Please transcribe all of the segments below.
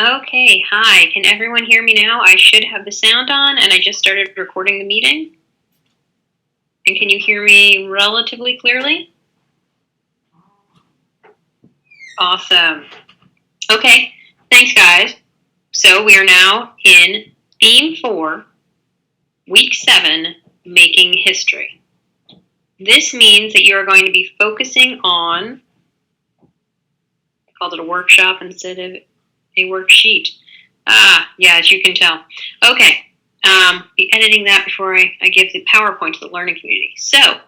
Okay, hi. Can everyone hear me now? I should have the sound on, and I just started recording the meeting. And can you hear me relatively clearly? Awesome. Okay, thanks, guys. So we are now in Theme 4, Week 7, Making History. This means that you are going to be focusing on, I called it a workshop instead of a worksheet. Yeah, as you can tell. Okay, be editing that before I give the PowerPoint to the learning community. So,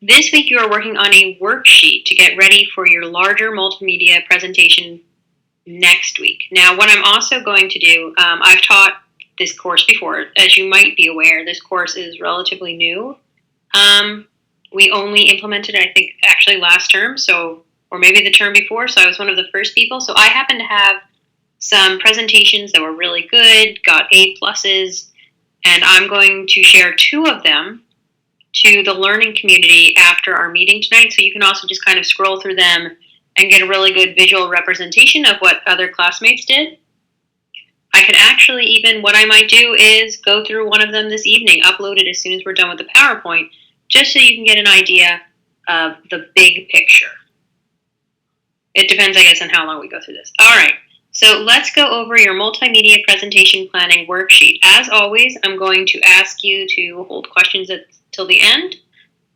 this week you are working on a worksheet to get ready for your larger multimedia presentation next week. Now, what I'm also going to do, I've taught this course before. As you might be aware, this course is relatively new. We only implemented it, I think, actually last term, or maybe the term before, so I was one of the first people. So I happen to have some presentations that were really good, got A pluses, and I'm going to share 2 of them to the learning community after our meeting tonight, so you can also just kind of scroll through them and get a really good visual representation of what other classmates did. I could actually even, what I might do is go through one of them this evening, upload it as soon as we're done with the PowerPoint, just so you can get an idea of the big picture. It depends, I guess, on how long we go through this. All right, so let's go over your multimedia presentation planning worksheet. As always, I'm going to ask you to hold questions till the end.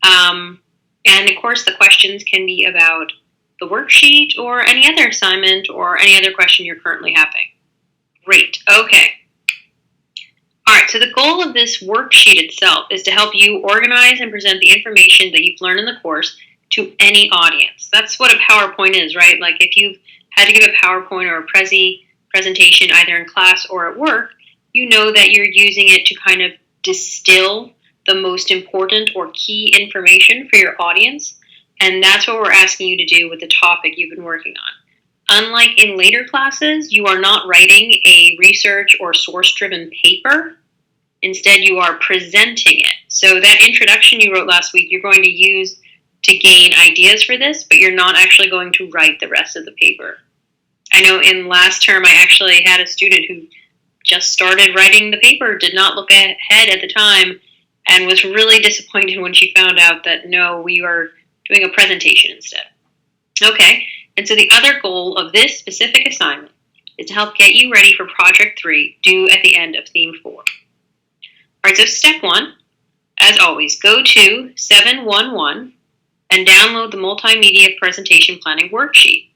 And of course, the questions can be about the worksheet or any other assignment or any other question you're currently having. Great, okay. All right, so the goal of this worksheet itself is to help you organize and present the information that you've learned in the course to any audience. That's what a PowerPoint is, right? Like if you've had to give a PowerPoint or a presentation either in class or at work, you know that you're using it to kind of distill the most important or key information for your audience. And that's what we're asking you to do with the topic you've been working on. Unlike in later classes, you are not writing a research or source-driven paper. Instead, you are presenting it. So that introduction you wrote last week, you're going to use to gain ideas for this, but you're not actually going to write the rest of the paper. I know in last term, I actually had a student who just started writing the paper, did not look ahead at the time, and was really disappointed when she found out that no, we are doing a presentation instead. Okay, and so the other goal of this specific assignment is to help get you ready for Project 3, due at the end of Theme 4. All right, so step 1, as always, go to 711 and download the Multimedia Presentation Planning Worksheet.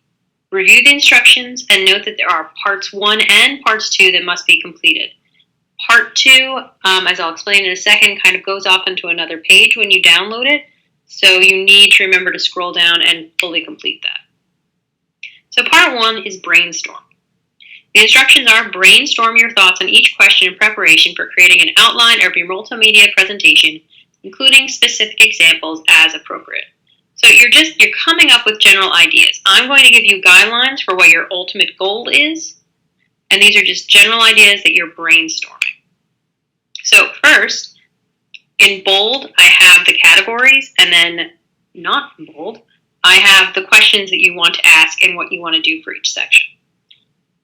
Review the instructions and note that there are parts 1 and parts 2 that must be completed. Part 2, as I'll explain in a second, kind of goes off into another page when you download it, so you need to remember to scroll down and fully complete that. So part 1 is brainstorm. The instructions are brainstorm your thoughts on each question in preparation for creating an outline of your multimedia presentation, including specific examples as appropriate. So you're coming up with general ideas. I'm going to give you guidelines for what your ultimate goal is, and these are just general ideas that you're brainstorming. So first, in bold, I have the categories, and then not in bold, I have the questions that you want to ask and what you want to do for each section.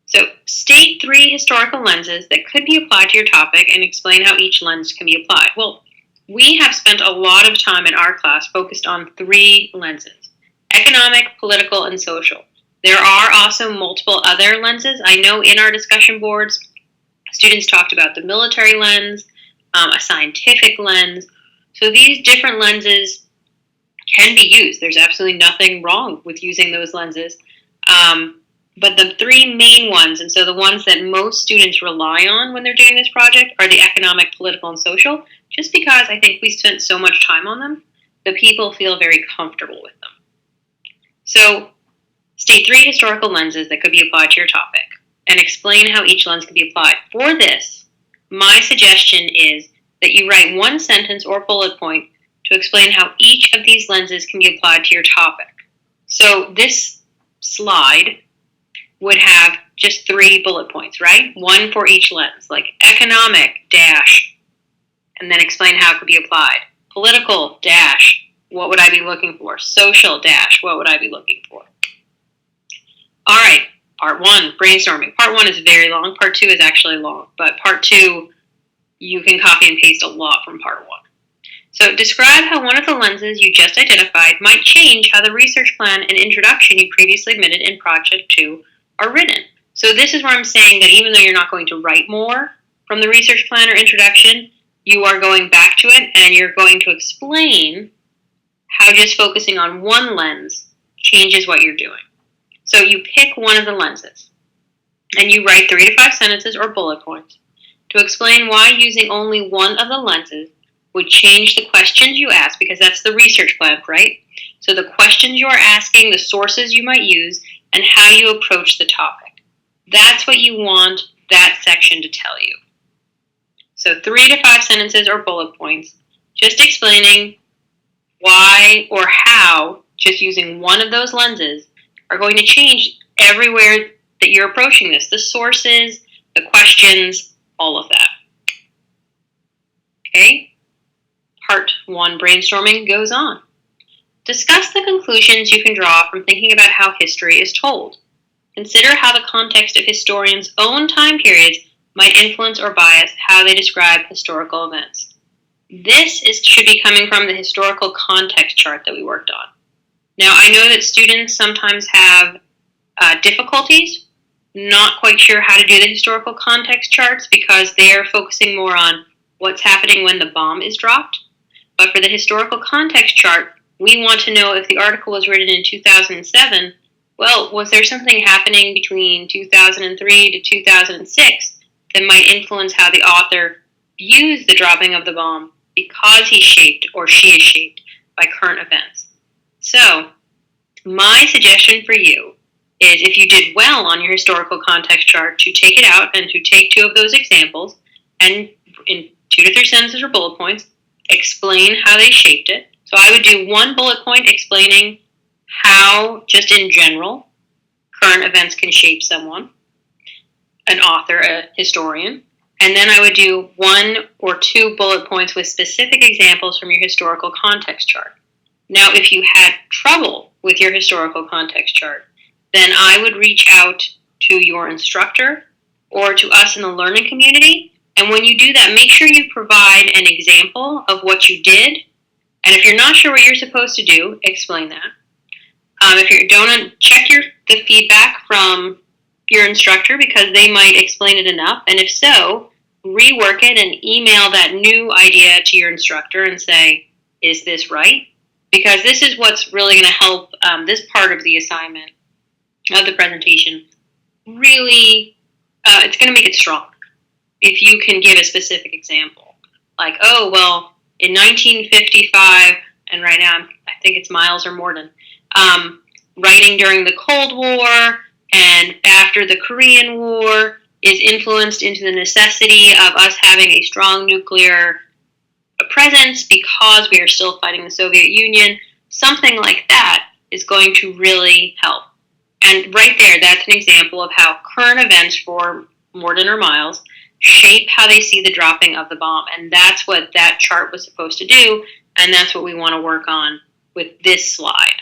So state 3 historical lenses that could be applied to your topic and explain how each lens can be applied. Well, we have spent a lot of time in our class focused on 3 lenses: economic, political, and social. There are also multiple other lenses. I know in our discussion boards, students talked about the military lens, a scientific lens. So these different lenses can be used. There's absolutely nothing wrong with using those lenses. But the 3 main ones, and so the ones that most students rely on when they're doing this project, are the economic, political, and social, just because I think we spent so much time on them that people feel very comfortable with them. So state 3 historical lenses that could be applied to your topic and explain how each lens can be applied. For this, my suggestion is that you write 1 sentence or bullet point to explain how each of these lenses can be applied to your topic. So this slide would have just 3 bullet points, right? 1 for each lens, like economic dash, and then explain how it could be applied. Political dash, what would I be looking for? Social dash, what would I be looking for? All right, Part 1, brainstorming. Part 1 is very long. Part 2 is actually long, but Part 2, you can copy and paste a lot from Part 1. So describe how one of the lenses you just identified might change how the research plan and introduction you previously admitted in Project 2 are written. So this is where I'm saying that even though you're not going to write more from the research plan or introduction, you are going back to it and you're going to explain how just focusing on one lens changes what you're doing. So you pick one of the lenses and you write 3 to 5 sentences or bullet points to explain why using only one of the lenses would change the questions you ask, because that's the research plan, right? So the questions you are asking, the sources you might use, and how you approach the topic. That's what you want that section to tell you. So 3 to 5 sentences or bullet points, just explaining why or how just using one of those lenses are going to change everywhere that you're approaching this. The sources, the questions, all of that. Okay? Part 1, brainstorming, goes on. Discuss the conclusions you can draw from thinking about how history is told. Consider how the context of historians' own time periods might influence or bias how they describe historical events. This should be coming from the historical context chart that we worked on. Now, I know that students sometimes have difficulties, not quite sure how to do the historical context charts because they're focusing more on what's happening when the bomb is dropped. But for the historical context chart, we want to know if the article was written in 2007, well, was there something happening between 2003 to 2006 that might influence how the author views the dropping of the bomb because he's shaped or she is shaped by current events. So, my suggestion for you is if you did well on your historical context chart to take it out and to take 2 of those examples and in 2 to 3 sentences or bullet points, explain how they shaped it. So I would do 1 bullet point explaining how, just in general, current events can shape someone, an author, a historian. And then I would do 1 or 2 bullet points with specific examples from your historical context chart. Now, if you had trouble with your historical context chart, then I would reach out to your instructor or to us in the learning community. And when you do that, make sure you provide an example of what you did. And if you're not sure what you're supposed to do, explain that. If you don't, check the feedback from your instructor because they might explain it enough. And if so, rework it and email that new idea to your instructor and say, is this right? Because this is what's really going to help this part of the assignment, of the presentation, really, it's going to make it strong. If you can give a specific example, like, oh, well, in 1955, and right now I think it's Miles or Morden, writing during the Cold War and after the Korean War is influenced into the necessity of us having a strong nuclear presence because we are still fighting the Soviet Union. Something like that is going to really help. And right there, that's an example of how current events for Morden or Miles shape how they see the dropping of the bomb. And that's what that chart was supposed to do, and that's what we want to work on with this slide.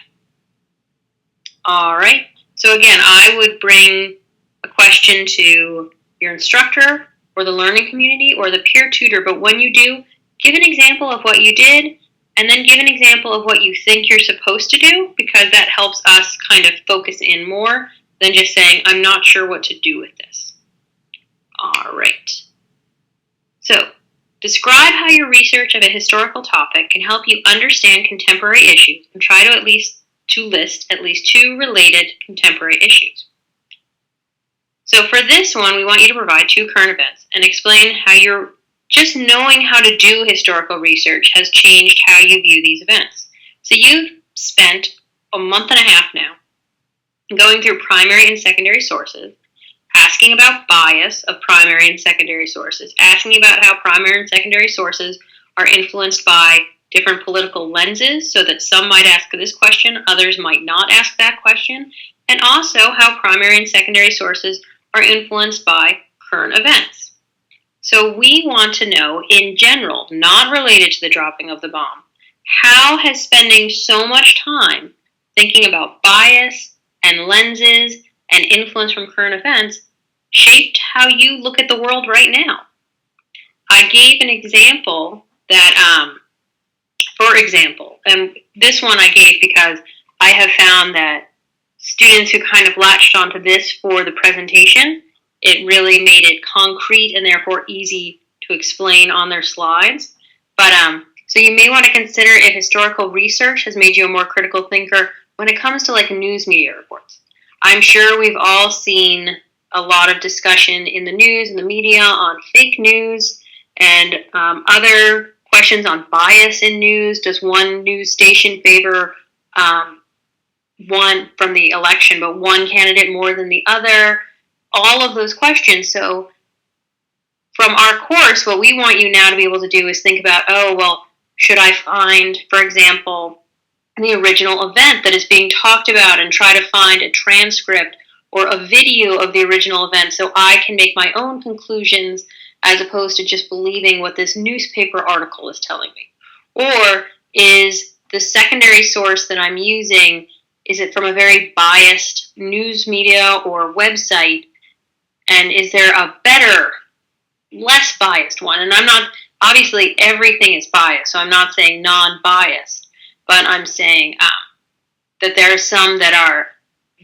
All right, so again, I would bring a question to your instructor or the learning community or the peer tutor, but when you do, give an example of what you did and then give an example of what you think you're supposed to do, because that helps us kind of focus in more than just saying, I'm not sure what to do with this. All right. So, describe how your research of a historical topic can help you understand contemporary issues and try to list at least 2 related contemporary issues. So for this one, we want you to provide 2 current events and explain how just knowing how to do historical research has changed how you view these events. So you've spent a month and a half now going through primary and secondary sources, asking about bias of primary and secondary sources, asking about how primary and secondary sources are influenced by different political lenses, so that some might ask this question, others might not ask that question, and also how primary and secondary sources are influenced by current events. So we want to know, in general, not related to the dropping of the bomb, how has spending so much time thinking about bias and lenses and influence from current events shaped how you look at the world right now. I gave an example that, for example, and this one I gave because I have found that students who kind of latched onto this for the presentation, it really made it concrete and therefore easy to explain on their slides. But so you may want to consider if historical research has made you a more critical thinker when it comes to like news media reports. I'm sure we've all seen a lot of discussion in the news and the media on fake news and other questions on bias in news. Does one news station favor one from the election, but one candidate more than the other? All of those questions. So from our course, what we want you now to be able to do is think about, oh, well, should I find, for example, the original event that is being talked about and try to find a transcript or a video of the original event so I can make my own conclusions as opposed to just believing what this newspaper article is telling me? Or is the secondary source that I'm using, is it from a very biased news media or website? And is there a better, less biased one? And I'm not, obviously everything is biased, so I'm not saying non-biased, but I'm saying that there are some that are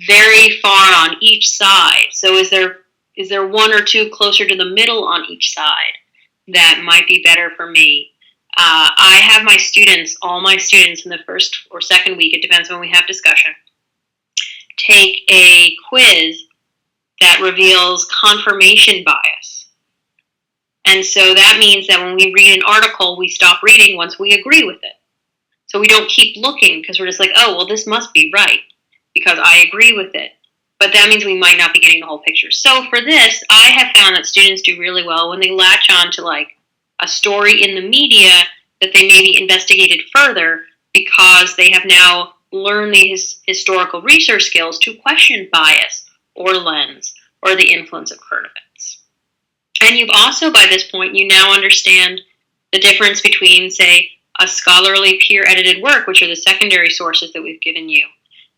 very far on each side. So is there one or two closer to the middle on each side that might be better for me? I have my students, all my students in the first or second week, it depends when we have discussion, take a quiz that reveals confirmation bias. And so that means that when we read an article, we stop reading once we agree with it. So we don't keep looking because we're just like, oh, well, this must be right because I agree with it. But that means we might not be getting the whole picture. So for this, I have found that students do really well when they latch on to like a story in the media that they maybe investigated further because they have now learned these historical research skills to question bias or lens or the influence of current events. And you've also, by this point, you now understand the difference between, say, a scholarly peer-edited work, which are the secondary sources that we've given you,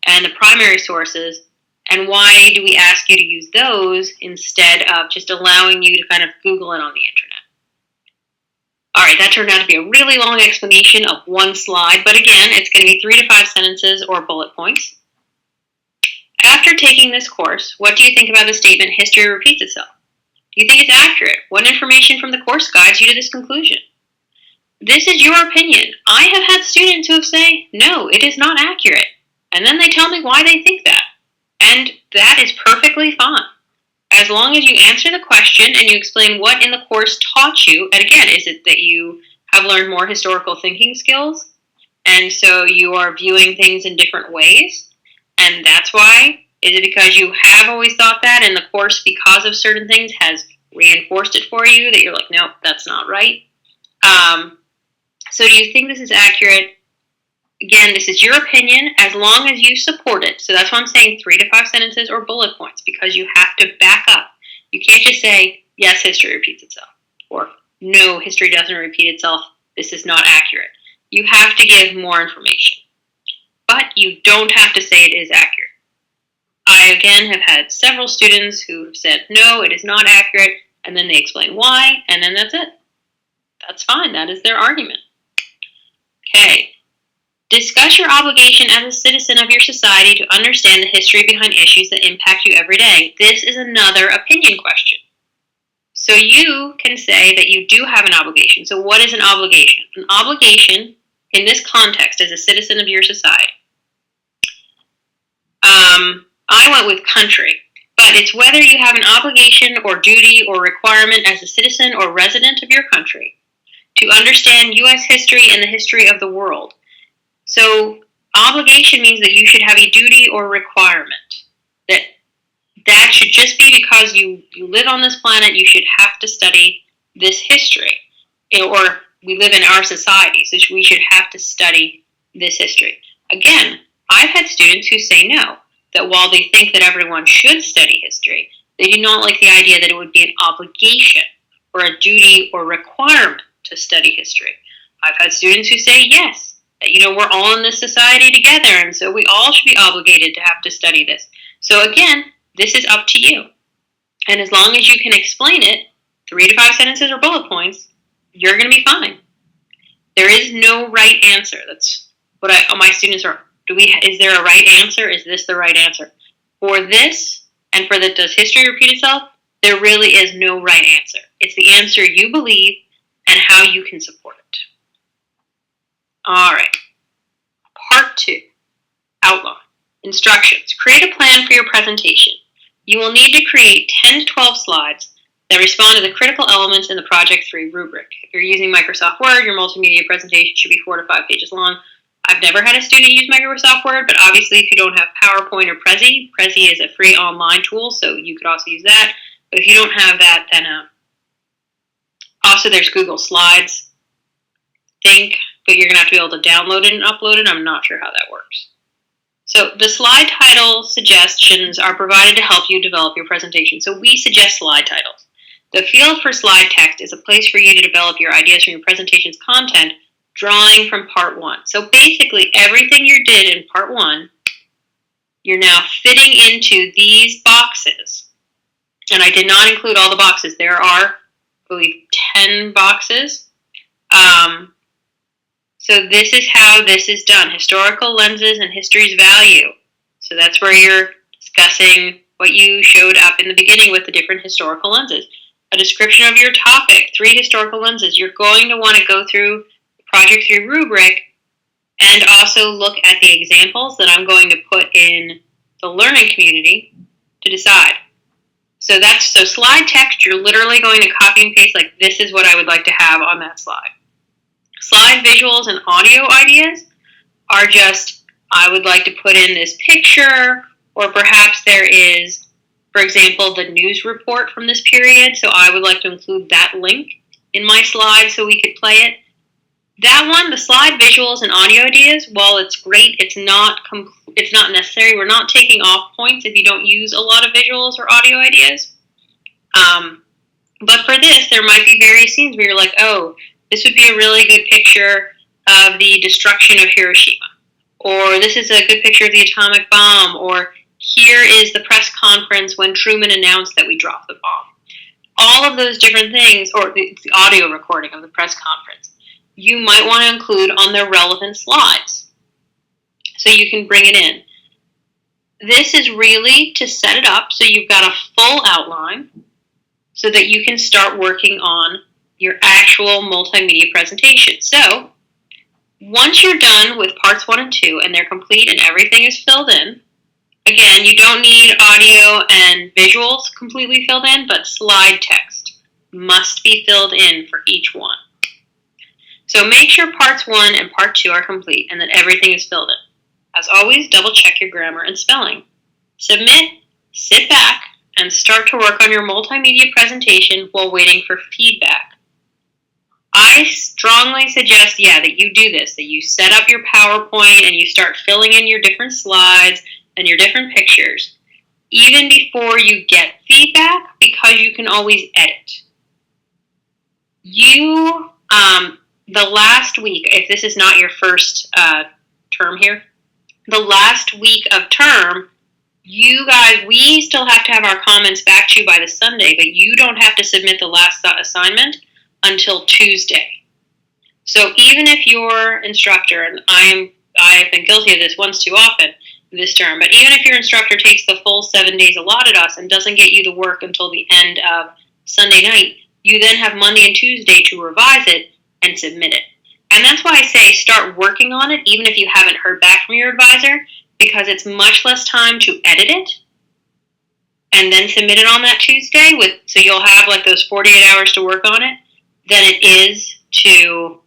and the primary sources, and why do we ask you to use those instead of just allowing you to kind of Google it on the internet. All right, that turned out to be a really long explanation of one slide, but again, it's going to be 3 to 5 sentences or bullet points. After taking this course, what do you think about the statement, history repeats itself? Do you think it's accurate? What information from the course guides you to this conclusion? This is your opinion. I have had students who have said, no, it is not accurate. And then they tell me why they think that. And that is perfectly fine. As long as you answer the question and you explain what in the course taught you, and again, is it that you have learned more historical thinking skills, and so you are viewing things in different ways, and that's why? Is it because you have always thought that and the course, because of certain things, has reinforced it for you that you're like, nope, that's not right? So do you think this is accurate? Again, this is your opinion as long as you support it. So that's why I'm saying 3 to 5 sentences or bullet points, because you have to back up. You can't just say, yes, history repeats itself, or no, history doesn't repeat itself, this is not accurate. You have to give more information. But you don't have to say it is accurate. I, again, have had several students who have said, no, it is not accurate, and then they explain why, and then that's it. That's fine. That is their argument. Okay. Discuss your obligation as a citizen of your society to understand the history behind issues that impact you every day. This is another opinion question. So you can say that you do have an obligation. So what is an obligation? An obligation, in this context, as a citizen of your society. I went with country, but it's whether you have an obligation or duty or requirement as a citizen or resident of your country to understand U.S. history and the history of the world. So obligation means that you should have a duty or requirement. That should just be because you live on this planet, you should have to study this history. Or we live in our society, so we should have to study this history. Again, I've had students who say no, that while they think that everyone should study history, they do not like the idea that it would be an obligation or a duty or requirement to study history. I've had students who say yes, that we're all in this society together, and so we all should be obligated to have to study this. So again, This is up to you. And as long as you can explain it, 3 to 5 sentences or bullet points, you're going to be fine. There is no right answer. That's what my students are. Is there a right answer? Is this the right answer? For this, and for the does history repeat itself, there really is no right answer. It's the answer you believe and how you can support it. All right. Part 2, outline. Instructions. Create a plan for your presentation. You will need to create 10 to 12 slides that respond to the critical elements in the Project 3 rubric. If you're using Microsoft Word, your multimedia presentation should be 4 to 5 pages long. I've never had a student use Microsoft Word, but obviously if you don't have PowerPoint or Prezi is a free online tool, so you could also use that. But if you don't have that, then also there's Google Slides, but you're going to have to be able to download it and upload it. I'm not sure how that works. So the slide title suggestions are provided to help you develop your presentation. So we suggest slide titles. The field for slide text is a place for you to develop your ideas from your presentation's content, drawing from part 1. So basically everything you did in part 1, you're now fitting into these boxes. And I did not include all the boxes. There are, I believe, 10 boxes. So this is how this is done. Historical lenses and history's value. So that's where you're discussing what you showed up in the beginning with the different historical lenses. A description of your topic, 3 historical lenses. You're going to want to go through the Project 3 rubric and also look at the examples that I'm going to put in the learning community to decide. So slide text, you're literally going to copy and paste like this is what I would like to have on that slide. Slide visuals and audio ideas are just, I would like to put in this picture, or perhaps there is, for example, the news report from this period, so I would like to include that link in my slide so we could play it. That one, the slide visuals and audio ideas, while it's great, it's not necessary. We're not taking off points if you don't use a lot of visuals or audio ideas. But for this, there might be various scenes where you're like, oh, this would be a really good picture of the destruction of Hiroshima. Or this is a good picture of the atomic bomb. Or here is the press conference when Truman announced that we dropped the bomb. All of those different things, or the audio recording of the press conference, you might want to include on the relevant slides so you can bring it in. This is really to set it up so you've got a full outline so that you can start working on your actual multimedia presentation. So once you're done with parts 1 and 2 and they're complete and everything is filled in, again, you don't need audio and visuals completely filled in, but slide text must be filled in for each one. So make sure parts 1 and part 2 are complete and that everything is filled in. As always, double check your grammar and spelling. Submit, sit back, and start to work on your multimedia presentation while waiting for feedback. I strongly suggest, that you do this, that you set up your PowerPoint and you start filling in your different slides and your different pictures, even before you get feedback, because you can always edit. The last week, if this is not your first term here, the last week of term, you guys, we still have to have our comments back to you by the Sunday, but you don't have to submit the last assignment until Tuesday. So even if your instructor, and I have been guilty of this once too often this term, but even if your instructor takes the full 7 days allotted us and doesn't get you the work until the end of Sunday night, you then have Monday and Tuesday to revise it and submit it. And that's why I say start working on it even if you haven't heard back from your advisor, because it's much less time to edit it and then submit it on that Tuesday, so you'll have like those 48 hours to work on it, than it is to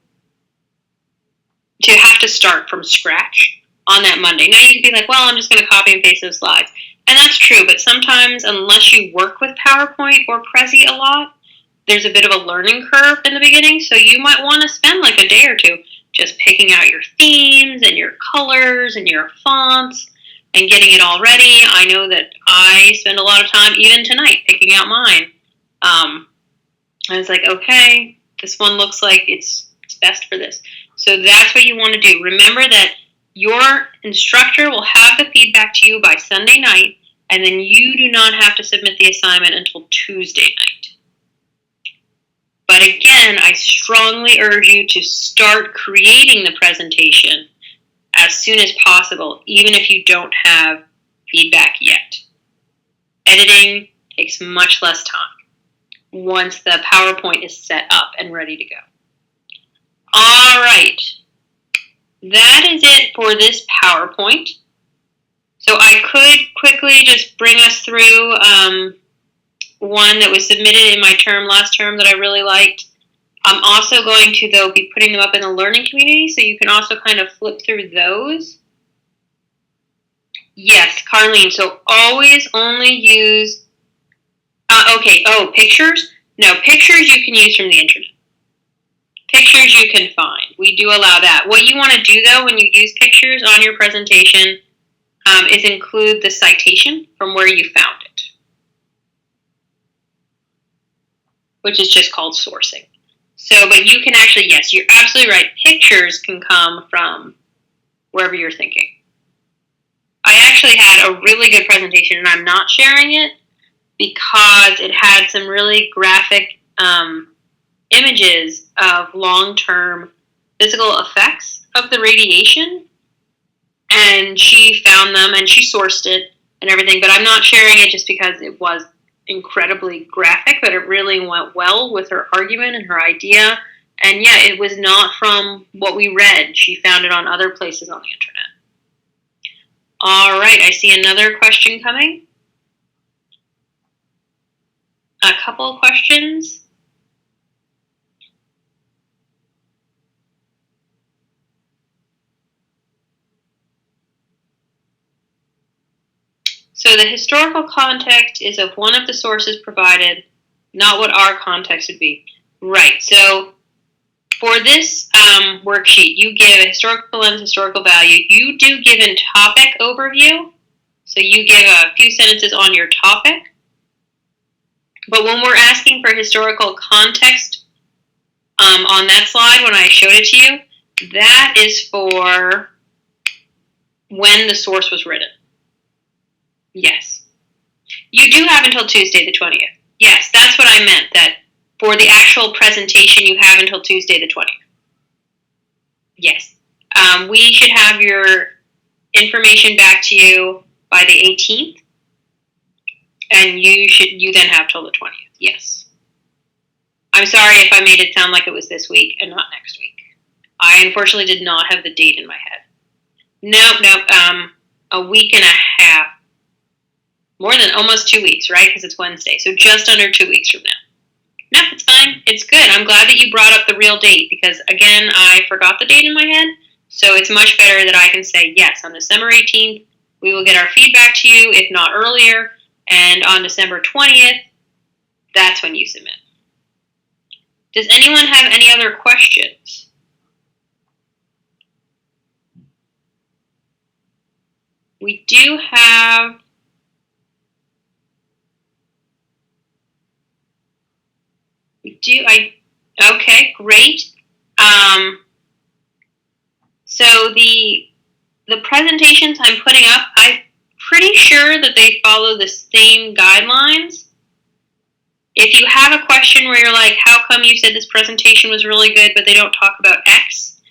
have to start from scratch on that Monday. Now you could be like, well, I'm just going to copy and paste those slides. And that's true, but sometimes unless you work with PowerPoint or Prezi a lot, there's a bit of a learning curve in the beginning, so you might want to spend like a day or two just picking out your themes and your colors and your fonts and getting it all ready. I know that I spend a lot of time, even tonight, picking out mine. I was like, okay, this one looks like it's best for this. So that's what you want to do. Remember that your instructor will have the feedback to you by Sunday night, and then you do not have to submit the assignment until Tuesday night. But again, I strongly urge you to start creating the presentation as soon as possible, even if you don't have feedback yet. Editing takes much less time once the PowerPoint is set up and ready to go. All right, that is it for this PowerPoint. So I could quickly just bring us through one that was submitted in my term last term that I really liked. I'm also going to, though, be putting them up in the learning community, so you can also kind of flip through those. Yes, Carlene, so always only use, pictures? No, pictures you can use from the internet. Pictures you can find. We do allow that. What you want to do, though, when you use pictures on your presentation is include the citation from where you found it, which is just called sourcing. So, but you can actually, yes, you're absolutely right. Pictures can come from wherever you're thinking. I actually had a really good presentation, and I'm not sharing it because it had some really graphic images of long-term physical effects of the radiation, and she found them and she sourced it and everything, but I'm not sharing it just because it was incredibly graphic, but it really went well with her argument and her idea. And yeah, it was not from what we read. She found it on other places on the internet. All right, I see another question coming. A couple of questions. So the historical context is of one of the sources provided, not what our context would be. Right, so for this worksheet, you give a historical lens, historical value. You do give a topic overview, so you give a few sentences on your topic. But when we're asking for historical context on that slide, when I showed it to you, that is for when the source was written. Yes. You do have until Tuesday the 20th. Yes, that's what I meant, that for the actual presentation, you have until Tuesday the 20th. Yes. We should have your information back to you by the 18th, and you then have till the 20th. Yes. I'm sorry if I made it sound like it was this week and not next week. I unfortunately did not have the date in my head. Nope, a week and a half. More than almost 2 weeks, right? Because it's Wednesday. So just under 2 weeks from now. No, it's fine. It's good. I'm glad that you brought up the real date because, again, I forgot the date in my head. So it's much better that I can say, yes, on December 18th, we will get our feedback to you, if not earlier. And on December 20th, that's when you submit. Does anyone have any other questions? We do have... Okay, great. So the presentations I'm putting up, I'm pretty sure that they follow the same guidelines. If you have a question where you're like, how come you said this presentation was really good, but they don't talk about X,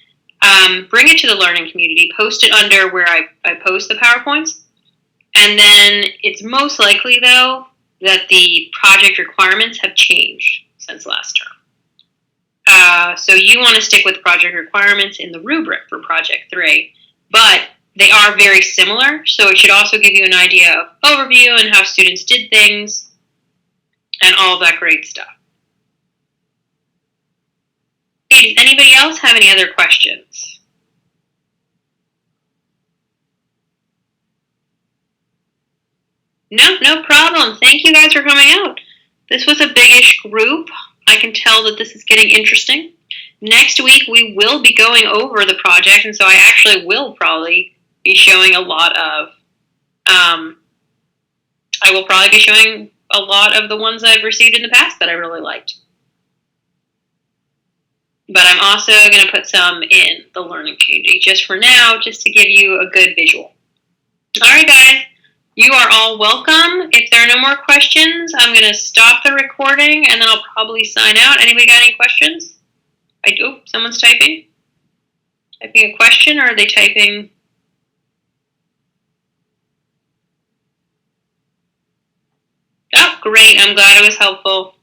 bring it to the learning community, post it under where I post the PowerPoints, and then it's most likely, though, that the project requirements have changed since last term. So you want to stick with project requirements in the rubric for Project 3, but they are very similar, so it should also give you an idea of overview and how students did things and all that great stuff. Hey, does anybody else have any other questions? No problem. Thank you guys for coming out. This was a big-ish group. I can tell that this is getting interesting. Next week, we will be going over the project, and so I actually will probably be showing a lot of, I will probably be showing a lot of the ones I've received in the past that I really liked. But I'm also going to put some in the learning community just for now, just to give you a good visual. All right, guys. You are all welcome. If there are no more questions, I'm going to stop the recording and then I'll probably sign out. Anybody got any questions? Oh, someone's typing. Typing a question, or are they typing? Oh, great. I'm glad it was helpful.